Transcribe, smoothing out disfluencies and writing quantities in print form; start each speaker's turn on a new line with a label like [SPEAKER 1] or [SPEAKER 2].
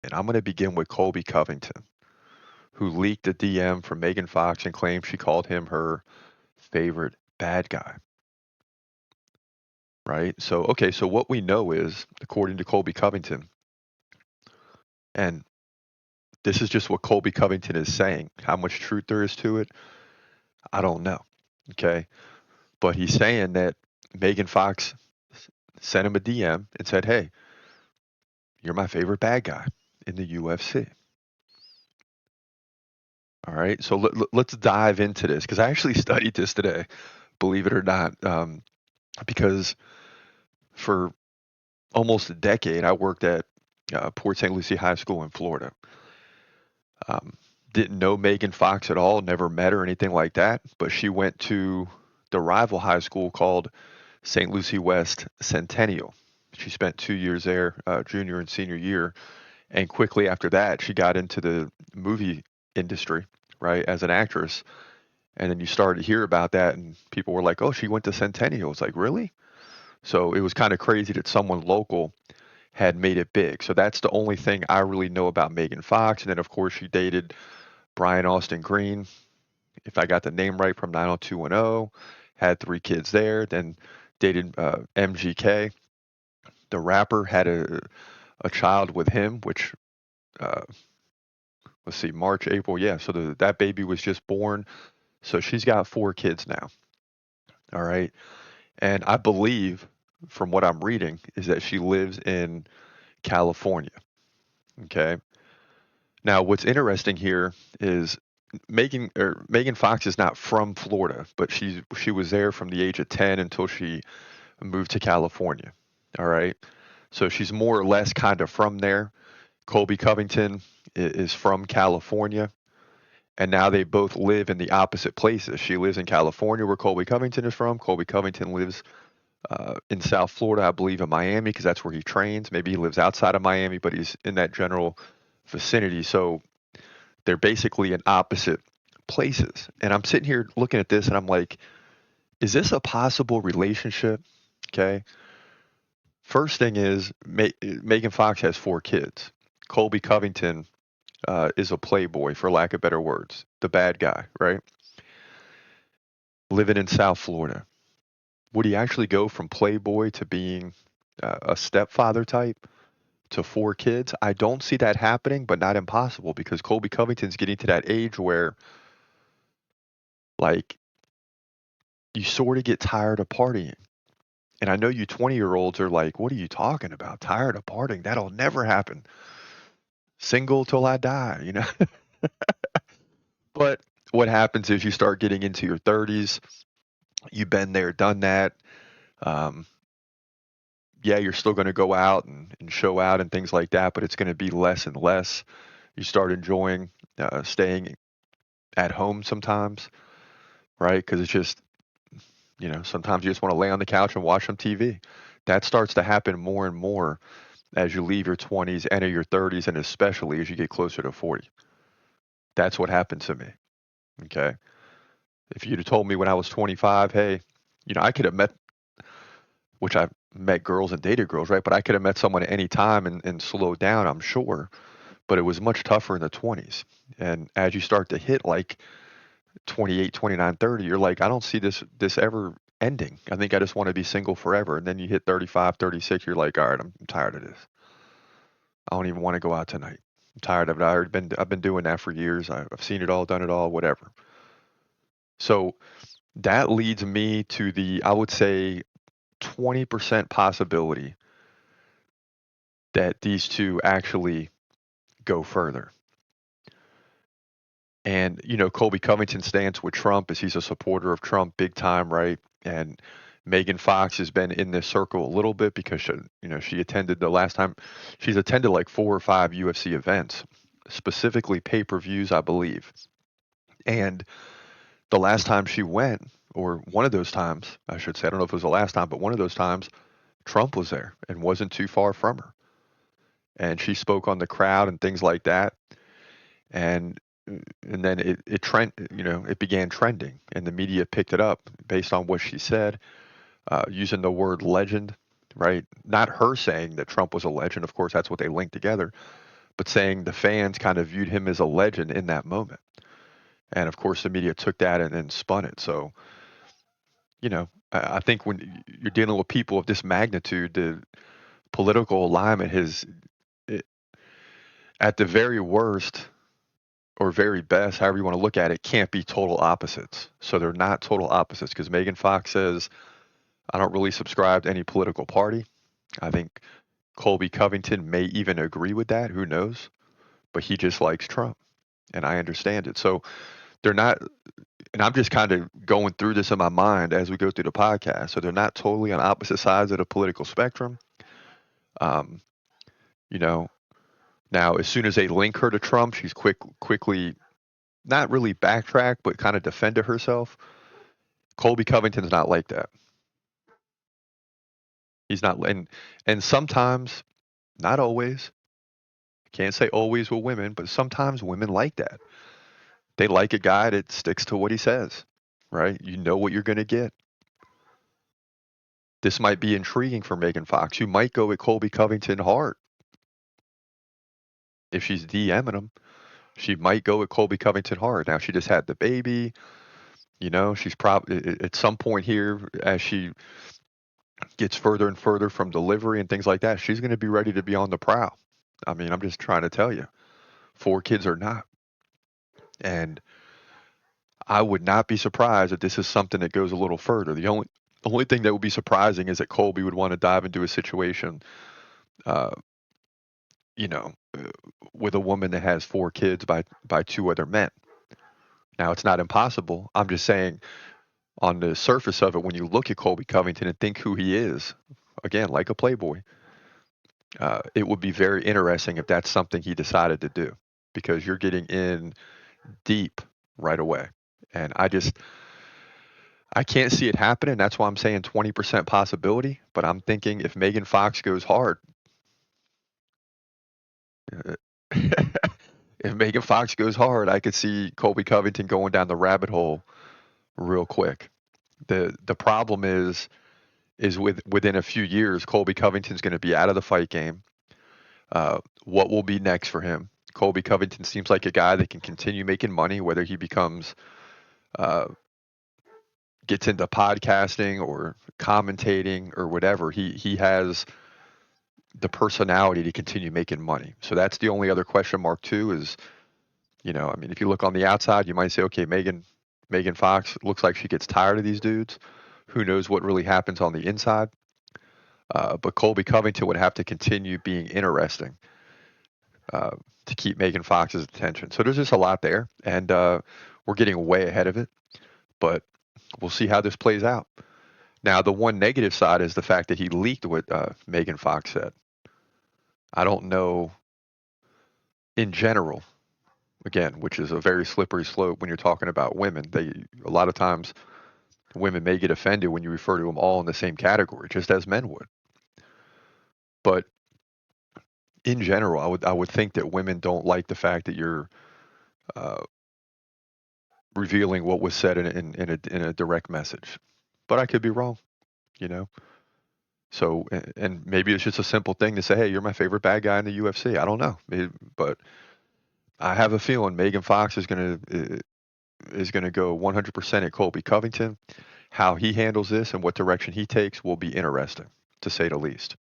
[SPEAKER 1] And I'm going to begin with Colby Covington, who leaked a DM from Megan Fox and claimed she called him her favorite bad guy, right? So, okay, so what we know is, according to Colby Covington, and this is just what Colby Covington is saying, how much truth there is to it, I don't know, okay? But he's saying that Megan Fox sent him a DM and said, hey, you're my favorite bad guy in the UFC. All right, so let's dive into this because I actually studied this today, believe it or not, because for almost a decade I worked at Port St. Lucie High School in Florida. Um, didn't know Megan Fox at all, never met her or anything like that, but she went to the rival high school called St. Lucie West Centennial. She spent 2 years there, junior and senior year, and quickly after that, she got into the movie industry, right, as an actress. And then you started to hear about that, and people were like, "Oh, she went to Centennial." It's like, really? So it was kind of crazy that someone local had made it big. So that's the only thing I really know about Megan Fox. And then, of course, she dated Brian Austin Green, if I got the name right, from 90210, had 3 kids there, then dated MGK, the rapper, had a child with him, which, uh, let's see, March, April, yeah. So that baby was just born. So she's got 4 kids now. All right. And I believe, from what I'm reading, is that she lives in California. Okay. Now, what's interesting here is Megan Fox is not from Florida, but she was there from the age of 10 until she moved to California. All right. So she's more or less kind of from there. Colby Covington is from California, and now they both live in the opposite places. She lives in California, where Colby Covington is from. Colby Covington lives in South Florida, I believe, in Miami, because that's where he trains. Maybe he lives outside of Miami, but he's in that general vicinity. So they're basically in opposite places. And I'm sitting here looking at this and I'm like, is this a possible relationship? Okay. First thing is, Megan Fox has 4 kids. Colby Covington is a playboy, for lack of better words, the bad guy, right? Living in South Florida. Would he actually go from playboy to being a stepfather type to 4 kids? I don't see that happening, but not impossible because Colby Covington's getting to that age where, like, you sort of get tired of partying. And I know you 20-year-olds are like, what are you talking about? Tired of partying? That'll never happen. Single till I die, you know? But what happens is you start getting into your 30s. You've been there, done that. Um, yeah, you're still going to go out and show out and things like that, but it's going to be less and less. You start enjoying staying at home sometimes, right? Because it's just, sometimes you just want to lay on the couch and watch some TV. That starts to happen more and more as you leave your 20s, enter your 30s, and especially as you get closer to 40. That's what happened to me. Okay. If you'd have told me when I was 25, hey, I could have met, which I've met girls and dated girls, right? But I could have met someone at any time and slowed down, I'm sure. But it was much tougher in the 20s. And as you start to hit like 28, 29, 30, you're like, I don't see this ever ending. I think I just want to be single forever. And then you hit 35, 36, you're like, all right, I'm tired of this. I don't even want to go out tonight. I'm tired of it. I've been doing that for years. I've seen it all, done it all, whatever. So that leads me to I would say, 20% possibility that these two actually go further. And, Colby Covington's stance with Trump is he's a supporter of Trump big time, right? And Megan Fox has been in this circle a little bit because she attended the last time she's attended like 4 or 5 UFC events, specifically pay-per-views, I believe. And the last time she went, or one of those times, I should say, I don't know if it was the last time, but one of those times, Trump was there and wasn't too far from her. And she spoke on the crowd and things like that. And and then it began trending, and the media picked it up based on what she said, using the word legend, right? Not her saying that Trump was a legend. Of course, that's what they linked together. but saying the fans kind of viewed him as a legend in that moment. And of course, the media took that and then spun it. So, I think when you're dealing with people of this magnitude, the political alignment has, it, at the very worst or very best, however you want to look at it, can't be total opposites. So they're not total opposites because Megan Fox says, I don't really subscribe to any political party. I think Colby Covington may even agree with that. Who knows? But he just likes Trump. And I understand it. So they're not, and I'm just kind of going through this in my mind as we go through the podcast. So they're not totally on opposite sides of the political spectrum. Um, you know, Now as soon as they link her to Trump, she's quickly not really backtrack, but kind of defended herself. Colby Covington's not like that. He's not, and sometimes, not always. Can't say always with women, but sometimes women like that. They like a guy that sticks to what he says, right? You know what you're going to get. This might be intriguing for Megan Fox. You might go with Colby Covington hard. If she's DMing him, she might go with Colby Covington hard. Now, she just had the baby. She's probably at some point here, as she gets further and further from delivery and things like that, she's going to be ready to be on the prowl. I mean, I'm just trying to tell you, 4 kids or not. And I would not be surprised if this is something that goes a little further. The only thing that would be surprising is that Colby would want to dive into a situation, uh, you know, uh, with a woman that has 4 kids by 2 other men. Now, it's not impossible. I'm just saying, on the surface of it, when you look at Colby Covington and think who he is, again, like a playboy, it would be very interesting if that's something he decided to do, because you're getting in deep right away. And I can't see it happening. That's why I'm saying 20% possibility. But I'm thinking if Megan Fox goes hard, uh, if Megan Fox goes hard, I could see Colby Covington going down the rabbit hole real quick. The problem is within a few years, Colby Covington's going to be out of the fight game. What will be next for him? Colby Covington seems like a guy that can continue making money, whether he becomes uh, gets into podcasting or commentating or whatever. He has the personality to continue making money. So that's the only other question mark too. Is, I mean, if you look on the outside, you might say, okay, Megan Fox looks like she gets tired of these dudes. Who knows what really happens on the inside? But Colby Covington would have to continue being interesting uh, to keep Megan Fox's attention. So there's just a lot there, and we're getting way ahead of it. But we'll see how this plays out. Now, the one negative side is the fact that he leaked what Megan Fox said. I don't know in general, again, which is a very slippery slope when you're talking about women. A lot of times women may get offended when you refer to them all in the same category, just as men would. But in general, I would think that women don't like the fact that you're uh, revealing what was said in a direct message. But I could be wrong, you know. So, and maybe it's just a simple thing to say, "Hey, you're my favorite bad guy in the UFC." I don't know, but I have a feeling Megan Fox is gonna go 100% at Colby Covington. How he handles this and what direction he takes will be interesting, to say the least.